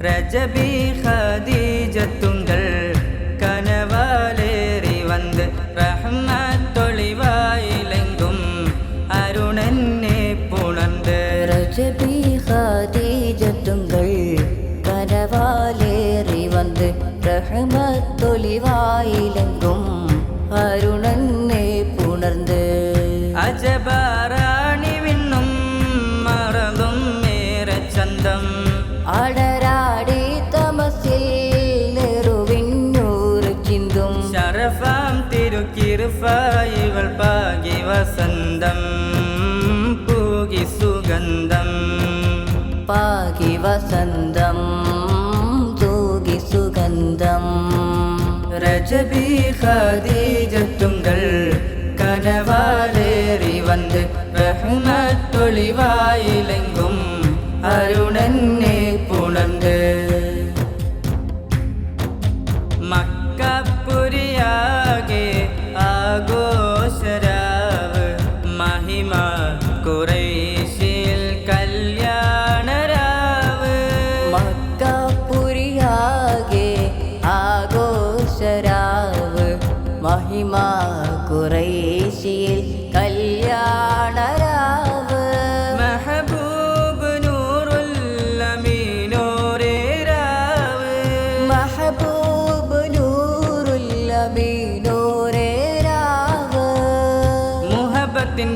ரஜபி ஹதீஜத்துங்கள் கனவாலேறி வந்து ரஹ்மத்தொளிவாயிலெங்கும் அருணன்னே புணர்ந்து ரஜபி ஹதீஜத்துங்கள் கனவாலேறி வந்து ரஹ்மத்தொளிவாயிலெங்கும் அருணன்னே புணர்ந்து அஜபாராணி விண்ணும் மறந்தும் மேற சந்தம் അടരാടി തമസിൽ നെറുവിന്നൂറ് ചിന്തും ശരഫാം തിരുക്കിരുഫായിവൾ പാകി വസന്തം പൂകി സുഗന്ധം പാകി വസന്തം തൂകി സുഗന്ധം രജബി ഖദീജത്തുങ്കൾ കനവാലേറി വന്ന് റഹ്മത്തൊളിവായിലെങ്കും അരുണന്നെ പുണർന്ന് മക്കപ്പുരിയാകെ ആഘോഷരാവ് മഹിമ ഖുറൈശിൽ കല്യാണരാവ് മക്കപ്പുരിയാകെ ആഘോഷരാവ് മഹിമ ഖുറൈശിൽ കല്യാണരാവ്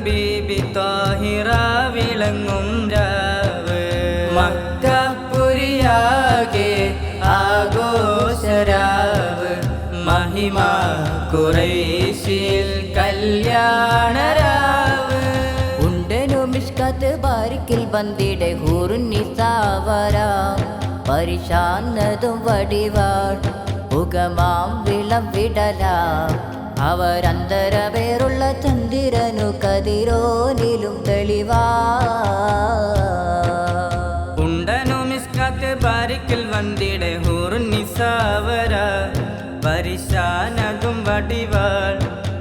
ബീബി താഹിറ വിളങ്ങും രാവ് മക്കപ്പുരിയാകെ ആഘോഷരാവ് മഹിമ ഖുറൈശിൽ കല്യാണരാവ് ഉണ്ടനു മിഷ്കത്ത് ബാരിക്കിൽ വന്നിടെ ഹൂറുന്നിസാവര പരിശാന്നതും വടിവാൾ ഉഗമാം വിളം വിടലാം അവരന്തരവേറുള്ള ചന്ദ്രനു കതിരോനിലും തെളിവാ ഉണ്ടനു മിസ്കാത്ത് ബാരിക്കിൽ വന്നിടെ ഹൂറുന്നിസാവര പരിശാനതും വടിവാൾ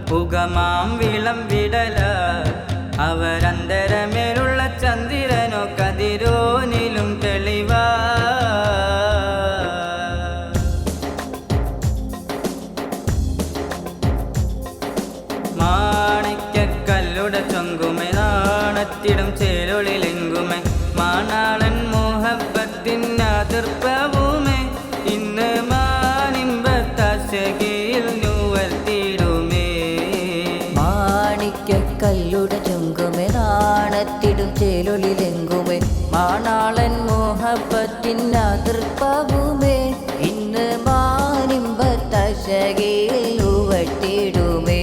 പുകമാം വിളം വിടല അവരന്തരമേലുള്ള ചന്ദ്രനോ കതിരോനിലും തെളിവാ മാണിക്കല്ലുടെ ചൊങ്കുമെ നാണത്തിടും ചേലൊളിലെങ്കുമെ മാനാളൻ മോഹപ്പത്തിൻ അതിർപ്പവുമേ ഇന്ന് മാനിമ്പത്താശകയിൽ നുവർത്തിടുമേ മാണിക്കല്ലുടെ ചൊങ്കുമെ നാണത്തിടും ചേലൊളിലെങ്കുമെ മാനാളൻ മോഹപ്പത്തിൻ അതിർപ്പവുമേ ഇന്ന് മാനിമ്പത്താശകയിൽ നുവർത്തിടുമേ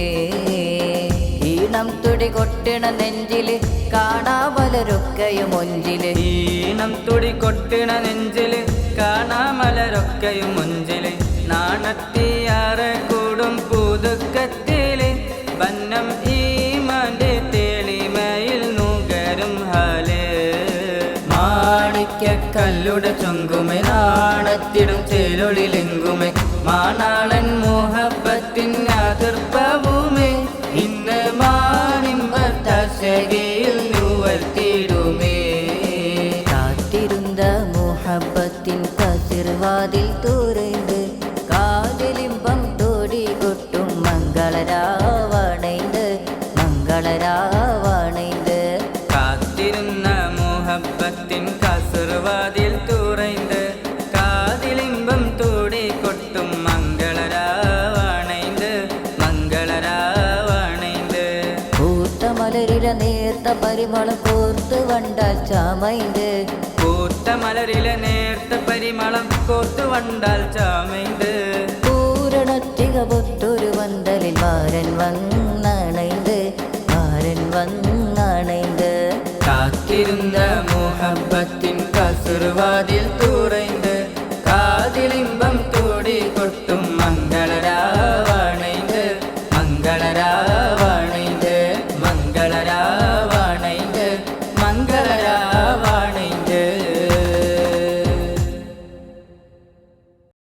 ഈണം തുടി കൊട്ടിണ നെഞ്ചില് കാണാമലരൊക്കെയും ഒഞ്ചില് ഈണം തുടി കൊട്ടിണ നെഞ്ചില് കാണാമലരൊക്കെയും ഒഞ്ചില് നാണത്തിയാറ് കൂടും പുതുക്കത്തില് വന്നം ഈമാന്റെ തെളിമയിൽ നുകരും ഹാല് മാണിക്കല്ലുടെ ചൊങ്കുമെ നാണത്തിടും ചേലൊളിലെങ്കുമെ മാനാളൻ മോഹപ്പത്തിൻ അതിർപ്പവുമേ ഇന്ന് മാനിമ്പത്താശകയിൽ നുവർത്തിടുമേ കാത്തിരുന്ന മുഹബത്തിൻ കസിർവാതിൽ തുറந்து കാതിലിമ്പം തോടി കൊട്ടും മംഗളരാവണൈந்து മംഗളരാവണൈந்து കാത്തിരുന്ന മുഹബത്തിൻ കസിർവാതിൽ തുറந்து കാതിലിമ്പം തോടി കൊട്ടും മംഗളരാവണൈந்து മംഗളരാവണൈந்து മലരില നേർത്ത പരിമളം കോർത്ത് വണ്ടാൽ ചാമൈந்து പൂത്ത മലരിലെ നേർത്ത പരിമളം കോർത്തു വണ്ടാൽ ചാമൈந்து പൂരണത്തിക പൊത്തൊരു വന്തലിൽ മാരൻ വന്നണൈந்து മാരൻ വന്നണൈந்து കാത്തിരുന്ന മുഹബത്തിൻ കസുർവാതിൽ തുറ